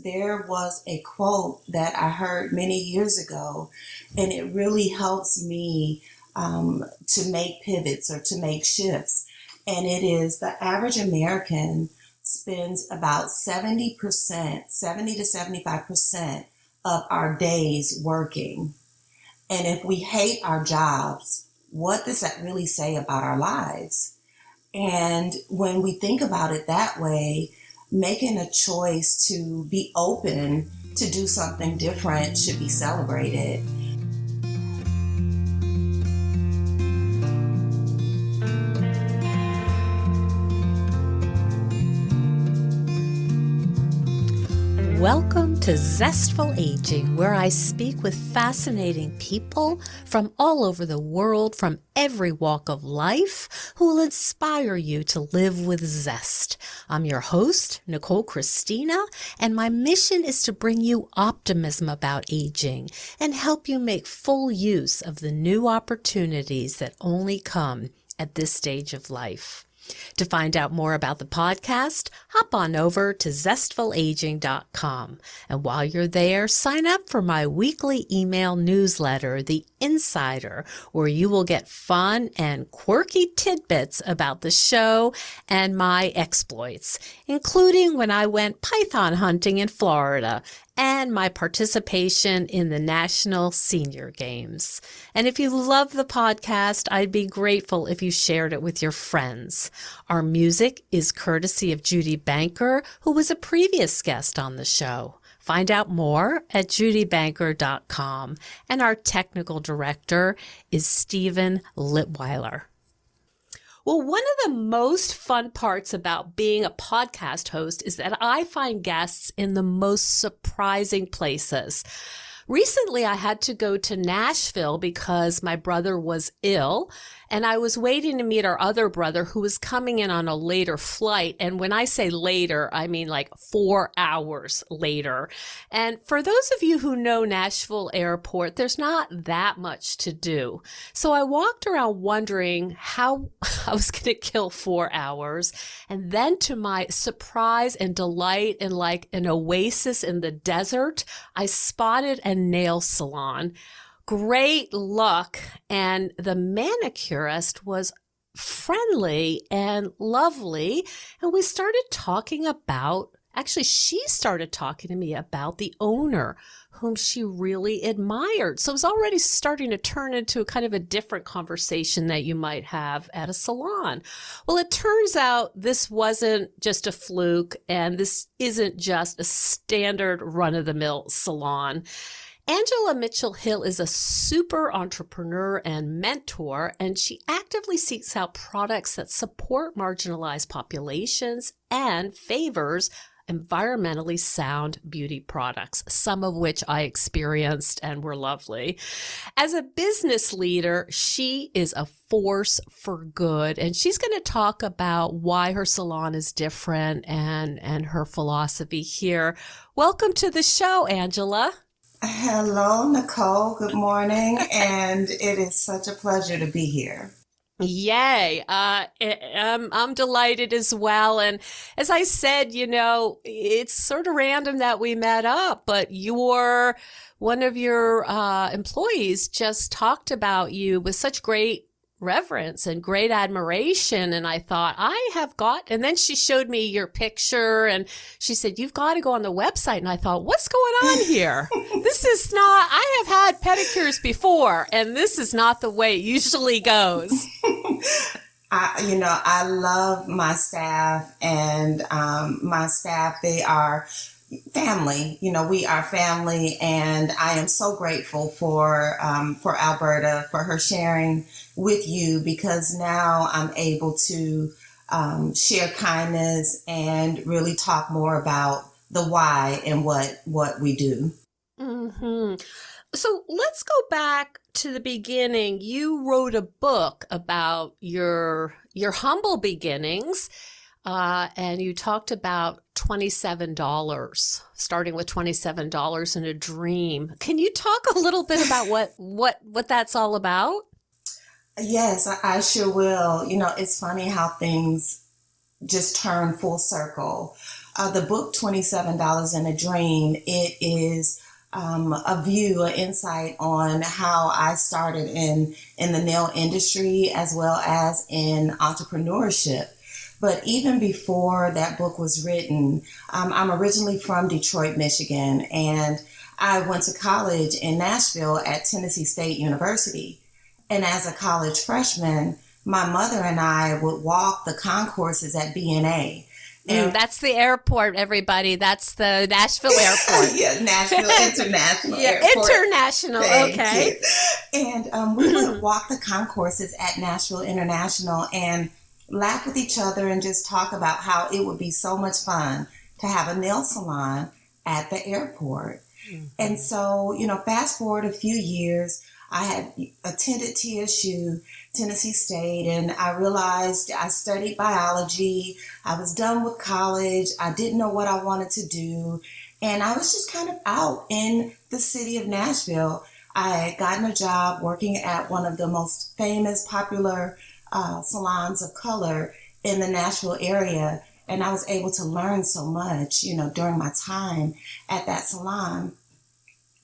There was a quote that I heard many years ago, and it really helps me to make pivots or to make shifts. And it is the average American spends about 70%, 70 to 75% of our days working. And if we hate our jobs, what does that really say about our lives? And when we think about it that way, making a choice to be open to do something different should be celebrated. Welcome to Zestful Aging, where I speak with fascinating people from all over the world, from every walk of life, who will inspire you to live with zest. I'm your host, Nicole Christina, and my mission is to bring you optimism about aging and help you make full use of the new opportunities that only come at this stage of life. To find out more about the podcast, hop on over to zestfulaging.com. And while you're there, sign up for my weekly email newsletter, The Insider, where you will get fun and quirky tidbits about the show and my exploits, including when I went python hunting in Florida and my participation in the National Senior Games. And if you love the podcast, I'd be grateful if you shared it with your friends. Our music is courtesy of Judy Banker, who was a previous guest on the show. Find out more at judybanker.com. And our technical director is Stephen Litweiler. Well, one of the most fun parts about being a podcast host is that I find guests in the most surprising places. Recently, I had to go to Nashville because my brother was ill, and I was waiting to meet our other brother who was coming in on a later flight. And when I say later, I mean like 4 hours later. And for those of you who know Nashville Airport, there's not that much to do. So I walked around wondering how I was going to kill 4 hours. And then to my surprise and delight, in like an oasis in the desert, I spotted a nail salon. Great luck. And the manicurist was friendly and lovely. And we started talking about, actually, she started talking to me about the owner, whom she really admired. So it was already starting to turn into a kind of a different conversation that you might have at a salon. Well, it turns out this wasn't just a fluke, and this isn't just a standard run-of-the-mill salon. Angela Mitchell-Hill is a super entrepreneur and mentor, and she actively seeks out products that support marginalized populations and favors environmentally sound beauty products, some of which I experienced and were lovely. As a business leader, she is a force for good, and she's going to talk about why her salon is different and her philosophy here. Welcome to the show, Angela. Hello, Nicole. Good morning. And it is such a pleasure to be here. Yay. I'm delighted as well. And as I said, you know, it's sort of random that we met up, but one of your employees just talked about you with such great reverence and great admiration. And I thought, and then she showed me your picture and she said, you've got to go on the website. And I thought, what's going on here? I have had pedicures before, and this is not the way it usually goes. I love my staff, and my staff, they are family. We are family, and I am so grateful for Alberta, for her sharing with you, because now I'm able to share kindness and really talk more about the why and what we do. Mm-hmm. So let's go back to the beginning. You wrote a book about your humble beginnings. And you talked about $27, starting with $27 in a dream. Can you talk a little bit about what that's all about? Yes, I sure will. It's funny how things just turn full circle. the book, $27 and a Dream, it is a view, an insight on how I started in the nail industry as well as in entrepreneurship. But even before that book was written, I'm originally from Detroit, Michigan, and I went to college in Nashville at Tennessee State University. And as a college freshman, my mother and I would walk the concourses at B&A. That's the airport, everybody. That's the Nashville airport. Yeah, Nashville International Airport. International, okay. And we would walk the concourses at Nashville International and laugh with each other and just talk about how it would be so much fun to have a nail salon at the airport. Mm-hmm. And so, fast forward a few years, I had attended TSU, Tennessee State, and I realized I studied biology. I was done with college. I didn't know what I wanted to do. And I was just kind of out in the city of Nashville. I had gotten a job working at one of the most famous, popular salons of color in the Nashville area. And I was able to learn so much, during my time at that salon.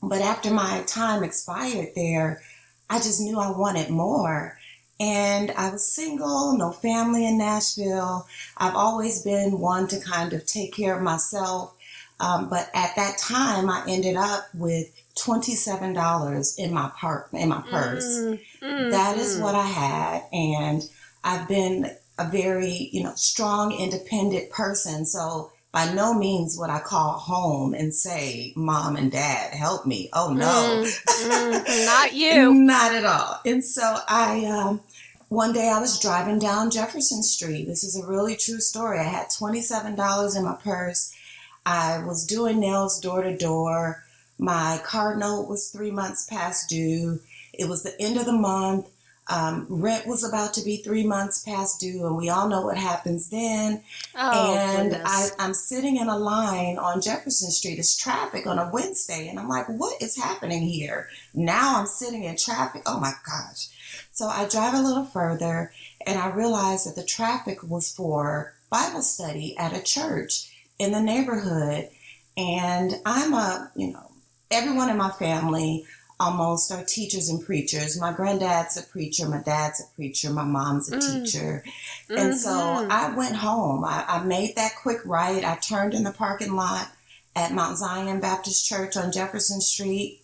But after my time expired there, I just knew I wanted more. And I was single, no family in Nashville. I've always been one to kind of take care of myself. But at that time, I ended up with $27 in my purse. That is what I had. And I've been a very, strong, independent person. So by no means would I call home and say, Mom and Dad, help me. Oh, no. Not you. Not at all. And so one day I was driving down Jefferson Street. This is a really true story. I had $27 in my purse. I was doing nails door to door. My card note was 3 months past due. It was the end of the month. Rent was about to be 3 months past due, and we all know what happens then. I'm sitting in a line on Jefferson Street. It's traffic on a Wednesday, and I'm like, what is happening here? Now I'm sitting in traffic. Oh, my gosh. So I drive a little further, and I realize that the traffic was for Bible study at a church in the neighborhood. And I'm everyone in my family almost are teachers and preachers. My granddad's a preacher, my dad's a preacher, my mom's a teacher. And so I went home. I made that quick right. I turned in the parking lot at Mount Zion Baptist Church on Jefferson Street.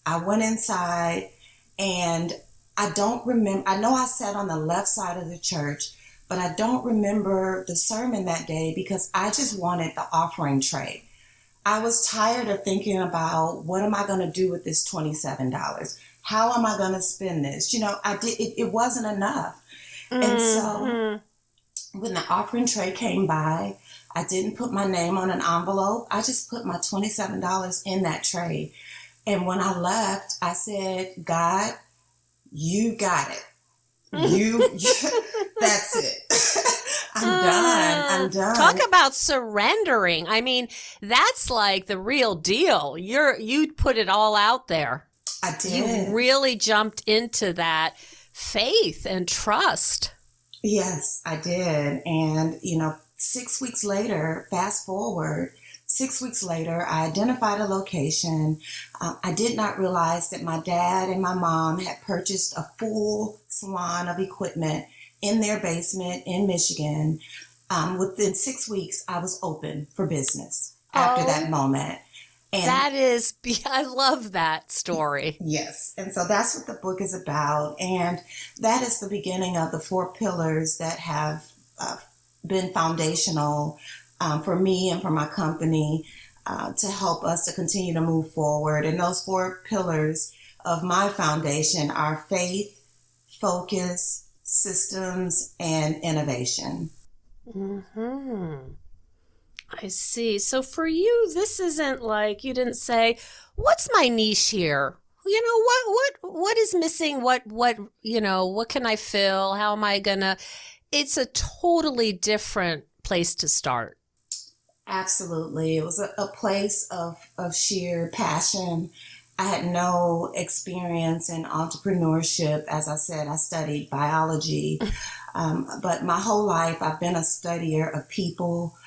I went inside, and I don't remember. I know I sat on the left side of the church, but I don't remember the sermon that day because I just wanted the offering tray. I was tired of thinking about, what am I going to do with this $27? How am I going to spend this? It wasn't enough. And so when the offering tray came by, I didn't put my name on an envelope. I just put my $27 in that tray. And when I left, I said, God, you got it. That's it. I'm done. Talk about surrendering. I mean, that's like the real deal. You put it all out there. I did. You really jumped into that faith and trust. Yes, I did. And, 6 weeks later, fast forward, 6 weeks later, I identified a location. I did not realize that my dad and my mom had purchased a full salon of equipment in their basement in Michigan. Within 6 weeks, I was open for business after that moment. And I love that story. Yes. And so that's what the book is about. And that is the beginning of the 4 pillars that have been foundational for me and for my company to help us to continue to move forward. And those 4 pillars of my foundation are faith, focus, systems, and innovation. I see. So for you, this isn't like you didn't say, what's my niche here? What is missing? What can I fill? How am I gonna? It's a totally different place to start. Absolutely. It was a place of sheer passion. I had no experience in entrepreneurship. As I said, I studied biology, but my whole life I've been a studier of people,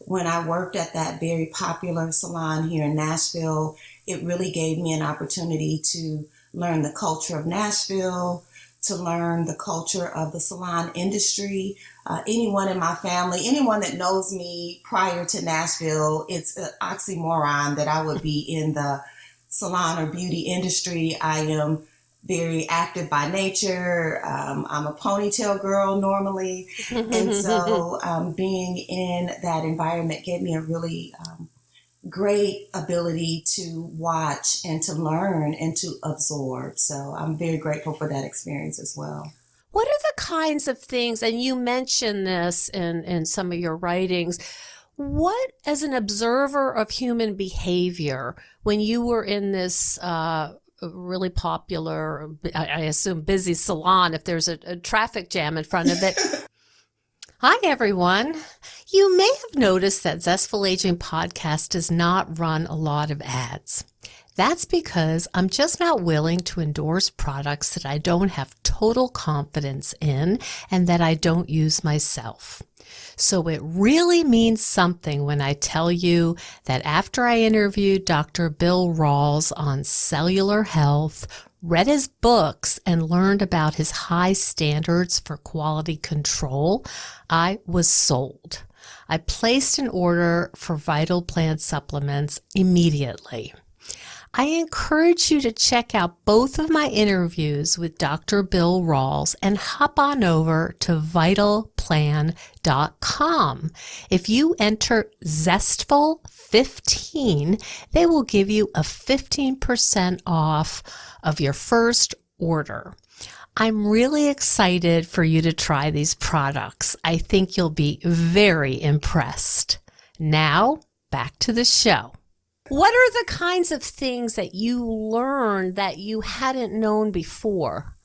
when I worked at that very popular salon here in Nashville, it really gave me an opportunity to learn the culture of Nashville, to learn the culture of the salon industry. Anyone in my family, anyone that knows me prior to Nashville, it's an oxymoron that I would be in the salon or beauty industry. I am very active by nature. I'm a ponytail girl normally. And so being in that environment gave me a really great ability to watch and to learn and to absorb. So I'm very grateful for that experience as well. What are the kinds of things, and you mentioned this in some of your writings, what, as an observer of human behavior, when you were in this really popular, I assume busy salon, if there's a traffic jam in front of it. Hi, everyone. You may have noticed that Zestful Aging Podcast does not run a lot of ads. That's because I'm just not willing to endorse products that I don't have total confidence in and that I don't use myself. So it really means something when I tell you that after I interviewed Dr. Bill Rawls on cellular health, read his books, and learned about his high standards for quality control, I was sold. I placed an order for Vital Plant supplements immediately. I encourage you to check out both of my interviews with Dr. Bill Rawls and hop on over to vitalplan.com. If you enter Zestful15, they will give you a 15% off of your first order. I'm really excited for you to try these products. I think you'll be very impressed. Now, back to the show. What are the kinds of things that you learned that you hadn't known before?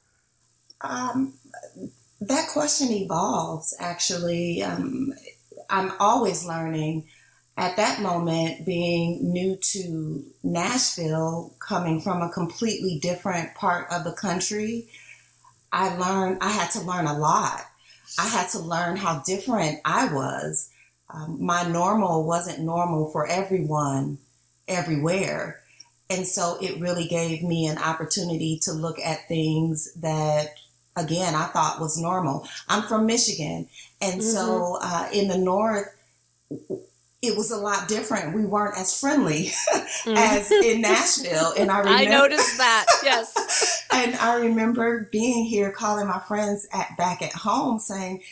That question evolves, actually. I'm always learning. At that moment, being new to Nashville, coming from a completely different part of the country, I had to learn a lot. I had to learn how different I was. My normal wasn't normal for everyone, everywhere. And so it really gave me an opportunity to look at things that, again, I thought was normal. I'm from Michigan. And so in the North, it was a lot different. We weren't as friendly as in Nashville. And I noticed that, yes. And I remember being here, calling my friends back at home saying,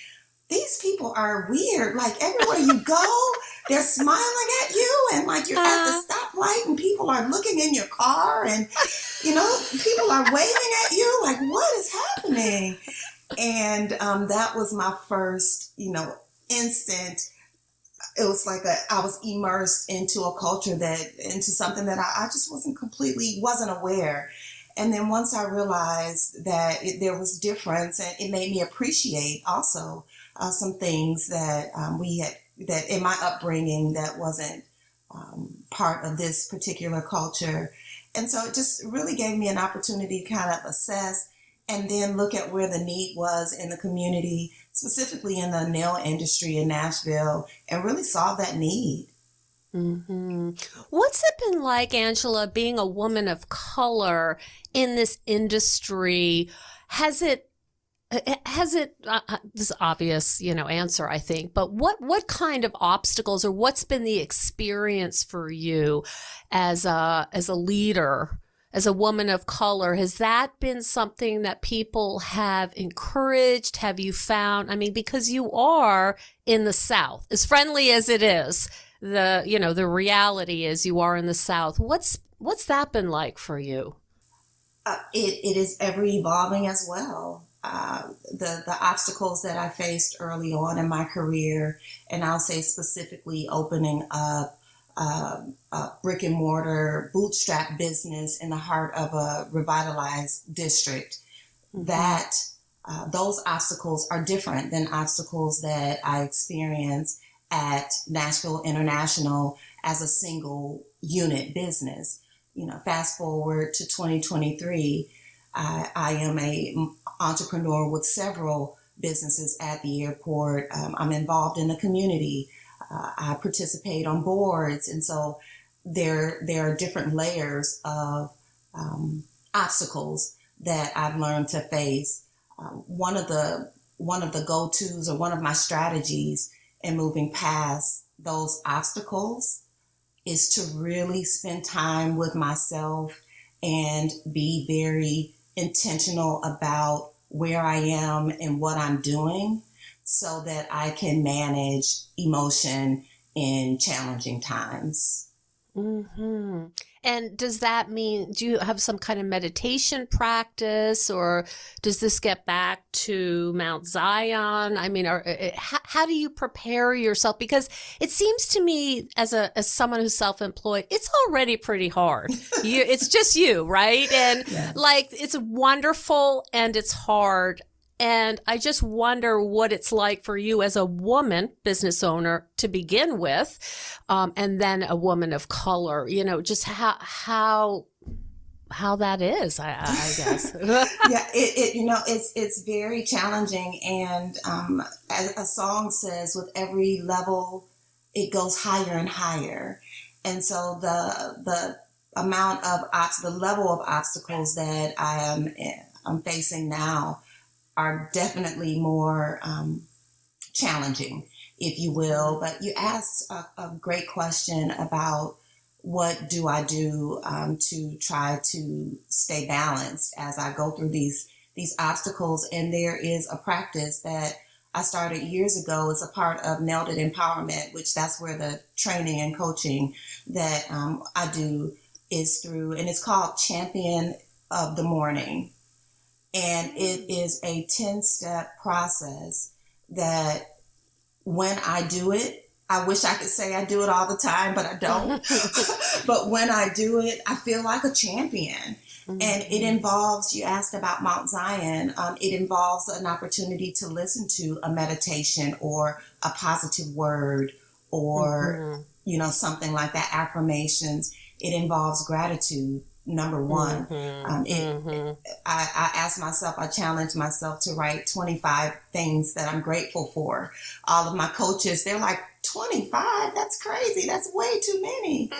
these people are weird. Like everywhere you go, they're smiling at you, and like you're at the stoplight and people are looking in your car, and people are waving at you. Like, what is happening? And that was my first, instant. It was like I was immersed into a culture into something that I just wasn't aware. And then once I realized that there was difference, and it made me appreciate also some things that that in my upbringing that wasn't part of this particular culture. And so it just really gave me an opportunity to kind of assess and then look at where the need was in the community, specifically in the nail industry in Nashville, and really solve that need. Mm-hmm. What's it been like, Angela, being a woman of color in this industry? Has it this is obvious, answer, I think, but what kind of obstacles, or what's been the experience for you as a leader, as a woman of color? Has that been something that people have encouraged? Have you found, because you are in the South, as friendly as it is, the reality is you are in the South. What's that been like for you? It is ever evolving as well. The obstacles that I faced early on in my career, and I'll say specifically opening up a brick and mortar bootstrap business in the heart of a revitalized district, that those obstacles are different than obstacles that I experienced at Nashville International as a single unit business. Fast forward to 2023, I am a entrepreneur with several businesses at the airport. I'm involved in the community. I participate on boards. And so there are different layers of obstacles that I've learned to face. One of the go-tos, or one of my strategies in moving past those obstacles, is to really spend time with myself and be very intentional about where I am and what I'm doing, so that I can manage emotion in challenging times. Mm-hmm. And does that mean, do you have some kind of meditation practice, or does this get back to Mount Zion? I mean, how do you prepare yourself? Because it seems to me, as someone who's self-employed, it's already pretty hard. It's just you, right? And Yeah. like, it's wonderful and it's hard. And I just wonder what it's like for you as a woman business owner to begin with, and then a woman of color, just how that is, I guess. Yeah, it's very challenging. And as a song says, with every level, it goes higher and higher. And so the amount of the level of obstacles that I'm facing now are definitely more challenging, if you will. But you asked a great question about what do I do to try to stay balanced as I go through these obstacles. And there is a practice that I started years ago. It's a part of Nailed It Empowerment, which that's where the training and coaching that I do is through, and it's called Champion of the Morning. And it is a 10-step process that when I do it, I wish I could say I do it all the time, but I don't. But when I do it, I feel like a champion. Mm-hmm. And it involves, you asked about Mount Zion, it involves an opportunity to listen to a meditation or a positive word or, something like that, affirmations. It involves gratitude. Number one, I asked myself, I challenged myself to write 25 things that I'm grateful for. All of my coaches, they're like, 25? That's crazy. That's way too many.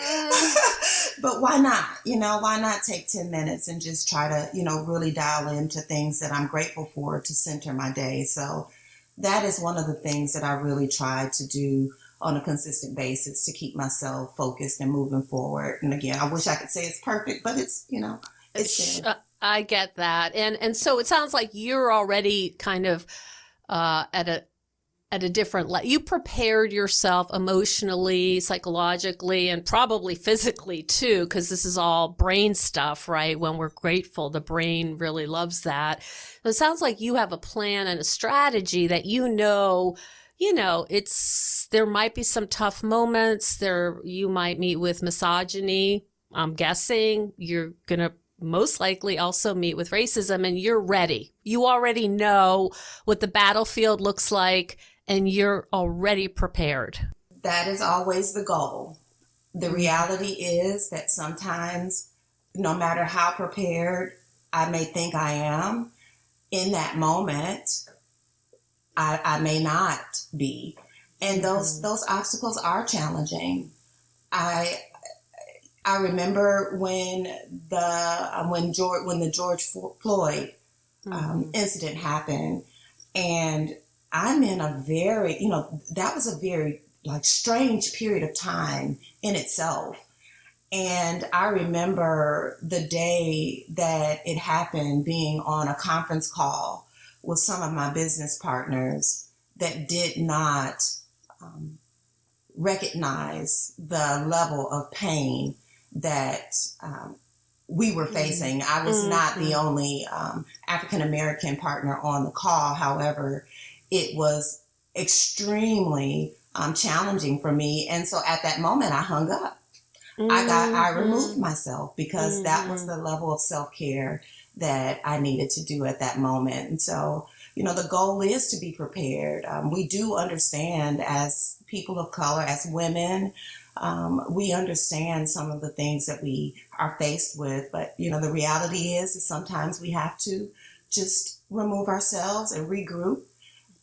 But why not? Why not take 10 minutes and just try to, really dial into things that I'm grateful for to center my day. So that is one of the things that I really try to do on a consistent basis to keep myself focused and moving forward. And again, I wish I could say it's perfect, but it's there. I get that. And so it sounds like you're already kind of at a different level. You prepared yourself emotionally, psychologically, and probably physically too, because this is all brain stuff, right? When we're grateful, the brain really loves that. It sounds like you have a plan and a strategy that there might be some tough moments there. You might meet with misogyny. I'm guessing you're going to most likely also meet with racism, and you're ready. You already know what the battlefield looks like, and you're already prepared. That is always the goal. The reality is that sometimes, no matter how prepared I may think I am, in that moment, I may not be. And those obstacles are challenging. I remember when the George Floyd incident happened, and I'm in a very, that was a very strange period of time in itself. And I remember the day that it happened, being on a conference call with some of my business partners that did not recognize the level of pain that we were facing. I was not the only African-American partner on the call. However, it was extremely challenging for me. And so at that moment, I hung up. I removed myself because that was the level of self-care that I needed to do at that moment. And so, the goal is to be prepared. We do understand, as people of color, as women, we understand some of the things that we are faced with. But, the reality is that sometimes we have to just remove ourselves and regroup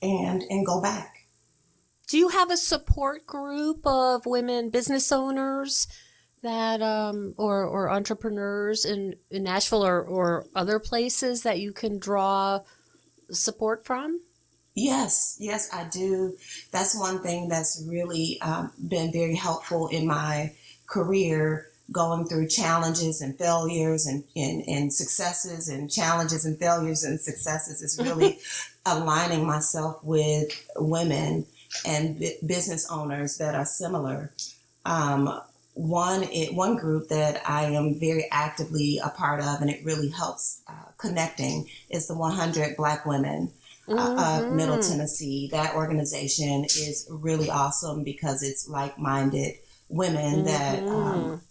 and go back. Do you have a support group of women business owners that or entrepreneurs in Nashville or other places that you can draw support from? Yes, I do. That's one thing that's really been very helpful in my career, going through challenges and failures and successes and challenges and failures and successes is really aligning myself with women and business owners that are similar. One group that I am very actively a part of, and it really helps connecting, is the 100 Black Women of Middle Tennessee. That organization is really awesome because it's like-minded women that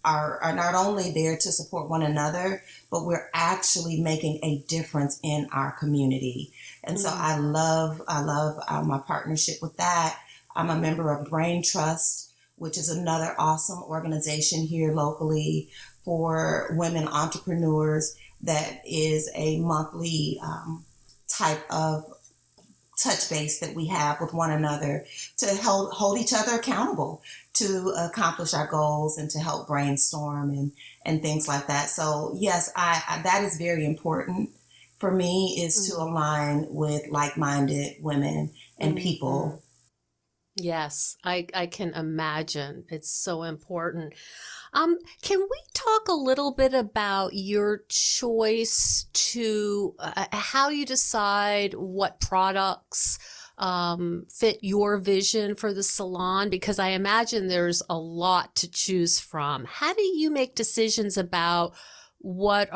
are not only there to support one another, but we're actually making a difference in our community. And so I love my partnership with that. I'm a member of Brain Trust, which is another awesome organization here locally for women entrepreneurs. That is a monthly type of touch base that we have with one another to hold each other accountable to accomplish our goals and to help brainstorm and things like that. So yes, I that is very important for me, is to align with like-minded women and people. Yes, I can imagine. It's so important. Can we talk a little bit about your choice to how you decide what products fit your vision for the salon? Because I imagine there's a lot to choose from. How do you make decisions about what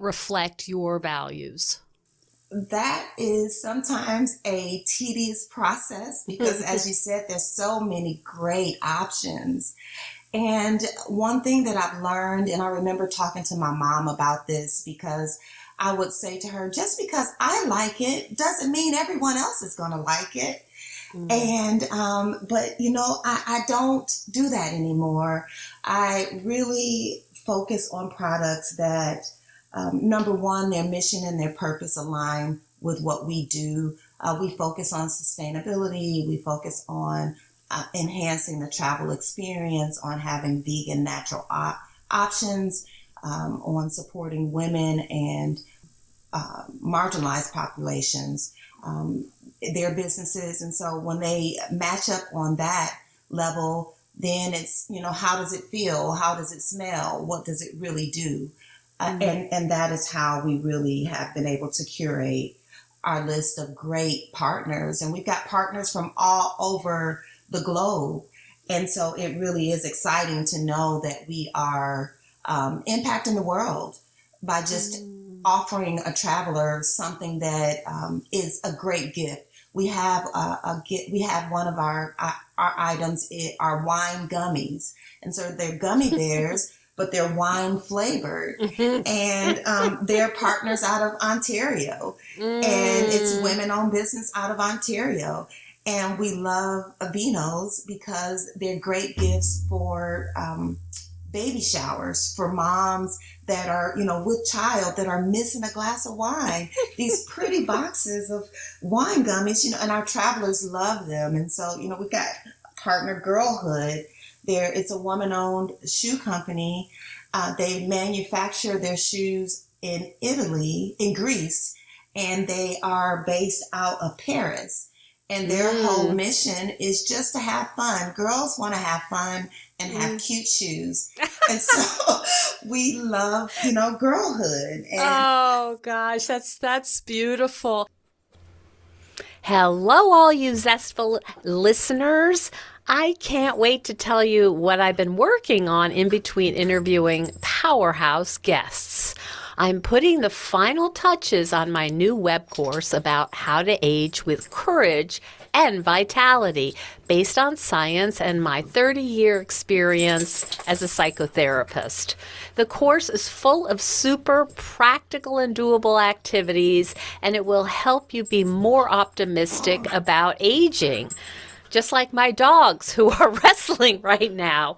reflect your values? That is sometimes a tedious process because, as you said, there's so many great options. And one thing that I've learned, and I remember talking to my mom about this, because I would say to her, just because I like it doesn't mean everyone else is going to like it. And, but I don't do that anymore. I really focus on products that, number one, their mission and their purpose align with what we do. We focus on sustainability. We focus on enhancing the travel experience, on having vegan, natural options, on supporting women and marginalized populations, their businesses. And so when they match up on that level, then it's, how does it feel? How does it smell? What does it really do? And that is how we really have been able to curate our list of great partners. And we've got partners from all over the globe. And so it really is exciting to know that we are impacting the world by just offering a traveler something that is a great gift. We have one of our items are wine gummies. And so they're gummy bears, but they're wine flavored, and they're partners out of Ontario, and it's women-owned business out of Ontario. And we love Avenos because they're great gifts for baby showers, for moms that are, with child that are missing a glass of wine. These pretty boxes of wine gummies, and our travelers love them. And so, we've got Partner Girlhood. It's a woman-owned shoe company. They manufacture their shoes in Italy, in Greece, and they are based out of Paris. And their whole mission is just to have fun. Girls want to have fun and have cute shoes. And so we love, girlhood. And oh gosh, that's beautiful. Hello, all you Zestful listeners. I can't wait to tell you what I've been working on in between interviewing powerhouse guests. I'm putting the final touches on my new web course about how to age with courage and vitality based on science and my 30-year experience as a psychotherapist. The course is full of super practical and doable activities, and it will help you be more optimistic about aging. just like my dogs who are wrestling right now.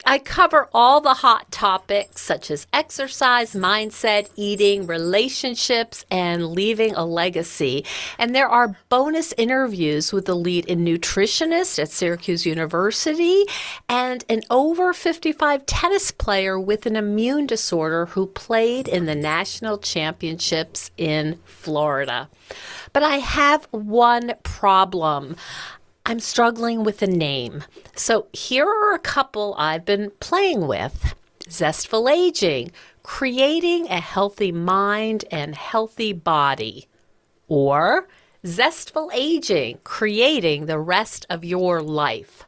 I cover all the hot topics such as exercise, mindset, eating, relationships, and leaving a legacy. And there are bonus interviews with the lead nutritionist at Syracuse University and an over 55 tennis player with an immune disorder who played in the national championships in Florida. But I have one problem. I'm struggling with the name. So here are a couple I've been playing with. Zestful Aging, creating a healthy mind and healthy body. Or Zestful Aging, creating the rest of your life.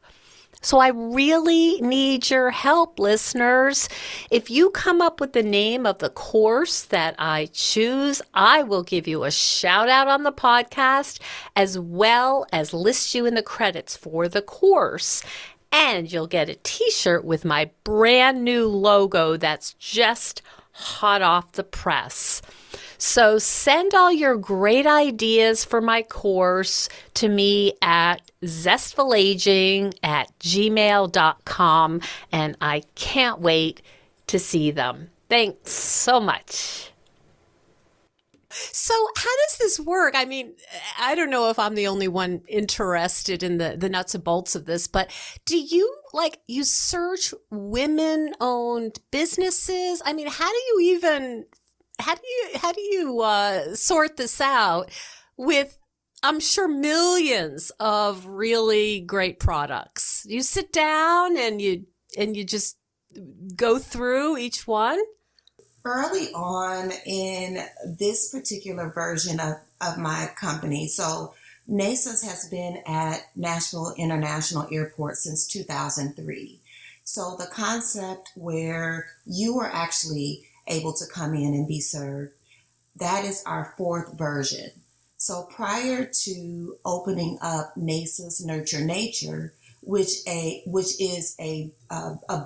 So I really need your help, listeners. If you come up with the name of the course that I choose, I will give you a shout out on the podcast, as well as list you in the credits for the course. And you'll get a t-shirt with my brand new logo that's just hot off the press. So send all your great ideas for my course to me at zestfulaging@gmail.com, and I can't wait to see them. Thanks so much. So how does this work? I mean, I don't know if I'm the only one interested in the nuts and bolts of this, but do you you search women-owned businesses? I mean, how do you sort this out with, I'm sure, millions of really great products? You sit down and you just go through each one? Early on in this particular version of my company, so NASA's has been at Nashville International Airport since 2003. So the concept where you are actually able to come in and be served, that is our fourth version. So prior to opening up NASA's Nurture Nature, which is a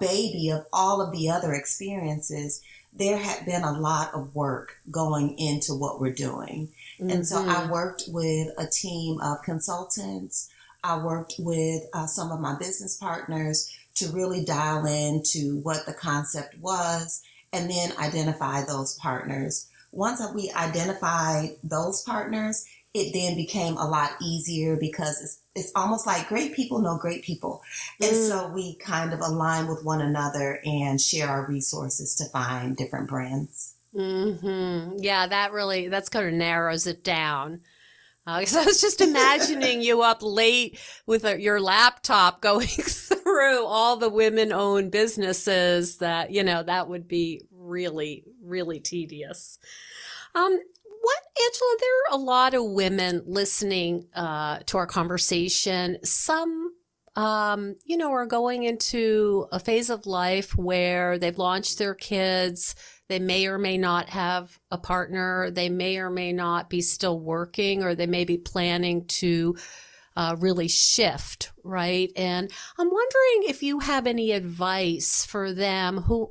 baby of all of the other experiences, there had been a lot of work going into what we're doing. Mm-hmm. And so I worked with a team of consultants. I worked with some of my business partners to really dial into what the concept was and then identify those partners. Once we identified those partners, it then became a lot easier because it's almost like great people know great people. And so we kind of align with one another and share our resources to find different brands. Mm-hmm. Yeah, that's kind of narrows it down. So I was just imagining you up late with your laptop going through all the women-owned businesses that would be really, really tedious. Angela, there are a lot of women listening to our conversation. Some, are going into a phase of life where they've launched their kids. They may or may not have a partner. They may or may not be still working, or they may be planning to really shift, right? And I'm wondering if you have any advice for them who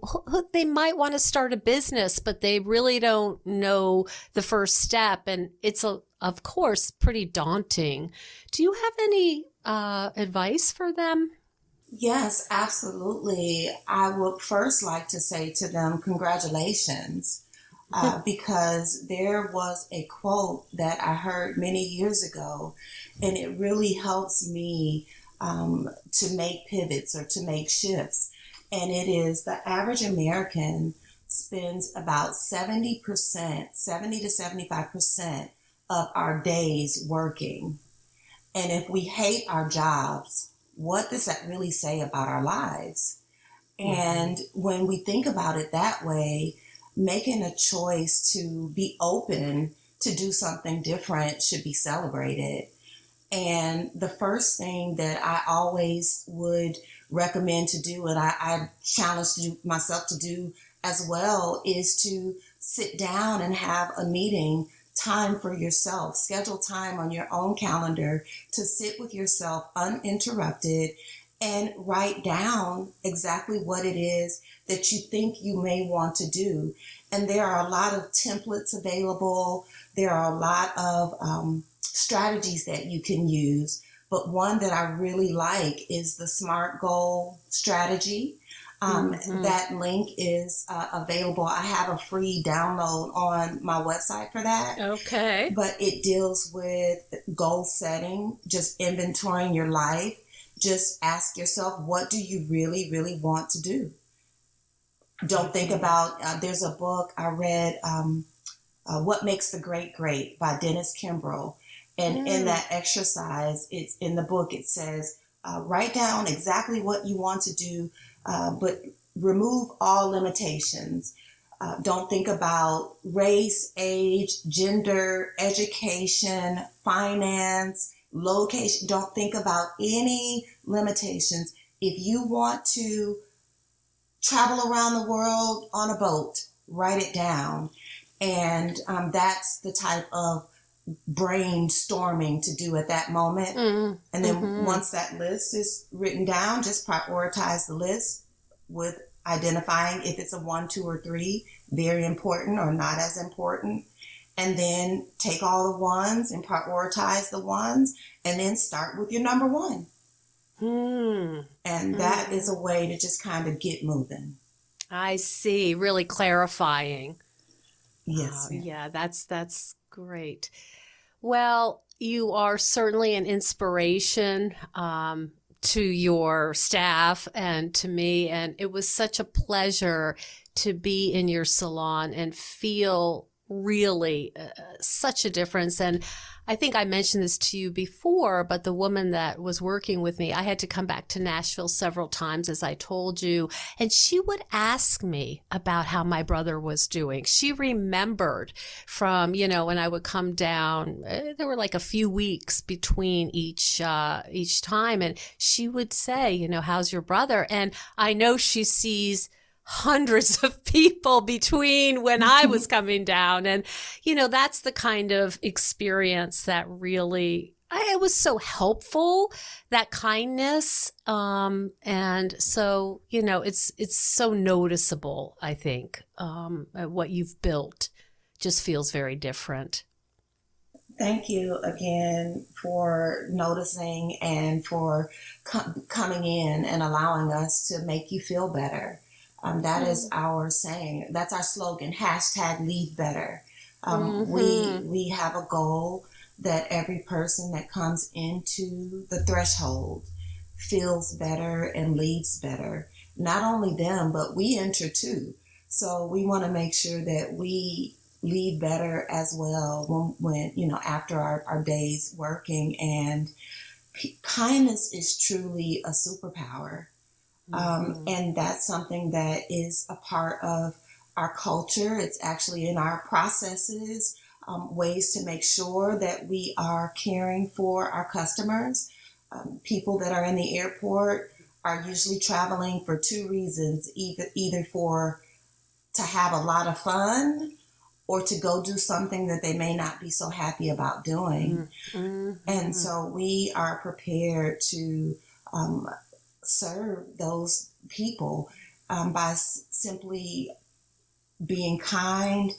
they might want to start a business, but they really don't know the first step. And it's, of course, pretty daunting. Do you have any advice for them? Yes, absolutely. I would first like to say to them, congratulations, because there was a quote that I heard many years ago, and it really helps me to make pivots or to make shifts. And it is, the average American spends about 70% to 75% of our days working. And if we hate our jobs, what does that really say about our lives? And when we think about it that way, making a choice to be open to do something different should be celebrated. And the first thing that I always would recommend to do, and I challenge myself to do as well, is to sit down and have a meeting, time for yourself. Schedule time on your own calendar to sit with yourself uninterrupted and write down exactly what it is that you think you may want to do. And there are a lot of templates available. There are a lot of strategies that you can use. but one that I really like is the SMART goal strategy. That link is available. I have a free download on my website for that. Okay. But it deals with goal setting, just inventorying your life. Just ask yourself, what do you really, really want to do? Don't think about, there's a book I read, What Makes the Great Great by Dennis Kimbrough. And in that exercise, it's in the book, it says, write down exactly what you want to do, but remove all limitations. Don't think about race, age, gender, education, finance, location. Don't think about any limitations. If you want to travel around the world on a boat, write it down. And that's the type of brainstorming to do at that moment. And then once that list is written down, just prioritize the list with identifying if it's a 1, 2, or 3, very important or not as important. And then take all the ones and prioritize the ones, and then start with your number 1. And that is a way to just kind of get moving. I see. Really clarifying. Yes. Yeah, that's great. Well, you are certainly an inspiration to your staff and to me. And it was such a pleasure to be in your salon and feel really such a difference. And I think I mentioned this to you before, but the woman that was working with me, I had to come back to Nashville several times, as I told you, and she would ask me about how my brother was doing. She remembered from, when I would come down, there were like a few weeks between each time, and she would say, how's your brother? And I know she sees hundreds of people between when I was coming down. And, that's the kind of experience that really, it was so helpful, that kindness. And so, it's so noticeable, I think, what you've built just feels very different. Thank you again for noticing and for coming in and allowing us to make you feel better. That is our saying. That's our slogan, #LeaveBetter. We have a goal that every person that comes into the threshold feels better and leaves better. Not only them, but we enter too. So we want to make sure that we leave better as well when after our days working. And kindness is truly a superpower. And that's something that is a part of our culture. It's actually in our processes, ways to make sure that we are caring for our customers. People that are in the airport are usually traveling for 2 reasons, either to have a lot of fun or to go do something that they may not be so happy about doing. And so we are prepared to serve those people by simply being kind,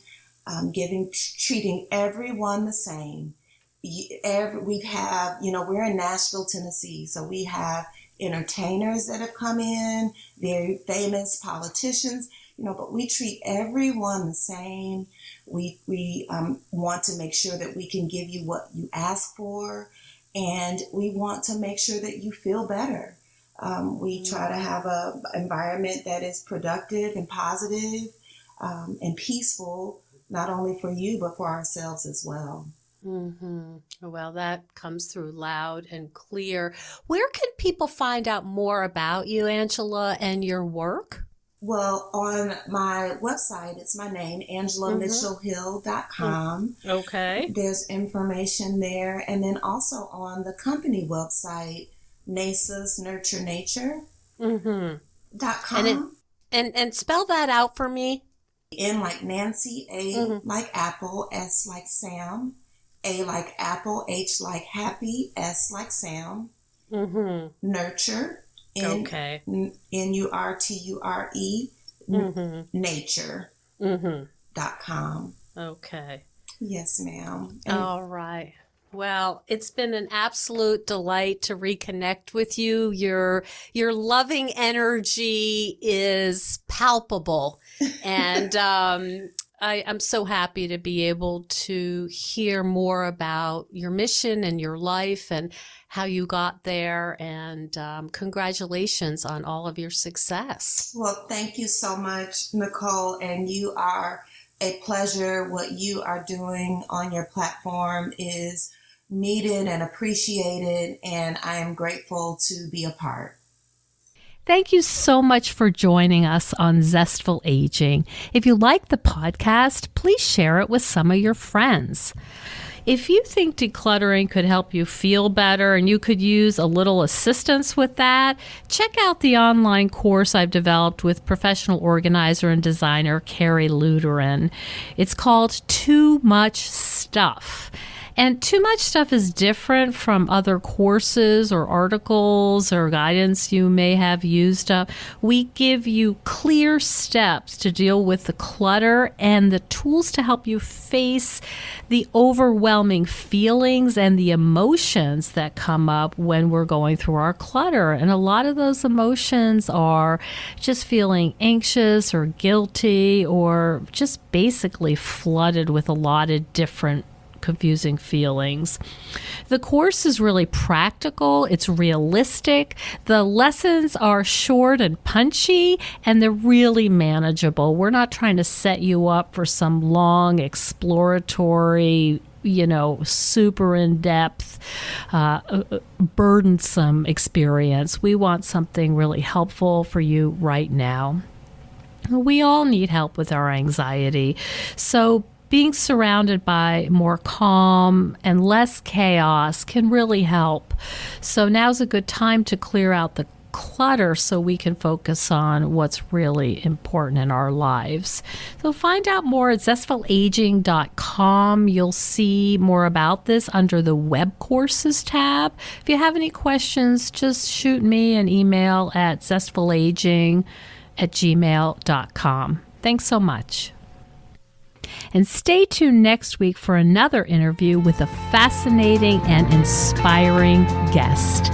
treating everyone the same. We're in Nashville, Tennessee, so we have entertainers that have come in, very famous politicians, but we treat everyone the same. We want to make sure that we can give you what you ask for, and we want to make sure that you feel better. We try to have an environment that is productive and positive and peaceful, not only for you, but for ourselves as well. Well, that comes through loud and clear. Where can people find out more about you, Angela, and your work? Well, on my website, it's my name, angelamitchellhill.com. Okay. There's information there. And then also on the company website, NASA's Nurture Nature.com. And spell that out for me. N like Nancy, A like Apple, S like Sam, A like Apple, H like Happy, S like Sam. Nurture. Okay. Nurture. Nature.com. Okay. Yes, ma'am. All right. Well, it's been an absolute delight to reconnect with you. Your loving energy is palpable, and I'm so happy to be able to hear more about your mission and your life and how you got there. And congratulations on all of your success. Well, thank you so much, Nicole, and you are a pleasure. What you are doing on your platform is needed and appreciated, and I am grateful to be a part. Thank you so much for joining us on Zestful Aging. If you like the podcast, please share it with some of your friends. If you think decluttering could help you feel better and you could use a little assistance with that, check out the online course I've developed with professional organizer and designer Carrie Luderin. It's called Too Much Stuff. And Too Much Stuff is different from other courses or articles or guidance you may have used up. We give you clear steps to deal with the clutter and the tools to help you face the overwhelming feelings and the emotions that come up when we're going through our clutter. And a lot of those emotions are just feeling anxious or guilty or just basically flooded with a lot of different confusing feelings. The course is really practical. It's realistic. The lessons are short and punchy, and they're really manageable. We're not trying to set you up for some long exploratory, super in-depth, burdensome experience. We want something really helpful for you right now. We all need help with our anxiety. So being surrounded by more calm and less chaos can really help. So now's a good time to clear out the clutter so we can focus on what's really important in our lives. So find out more at zestfulaging.com. You'll see more about this under the web courses tab. If you have any questions, just shoot me an email at zestfulaging@gmail.com. Thanks so much. And stay tuned next week for another interview with a fascinating and inspiring guest.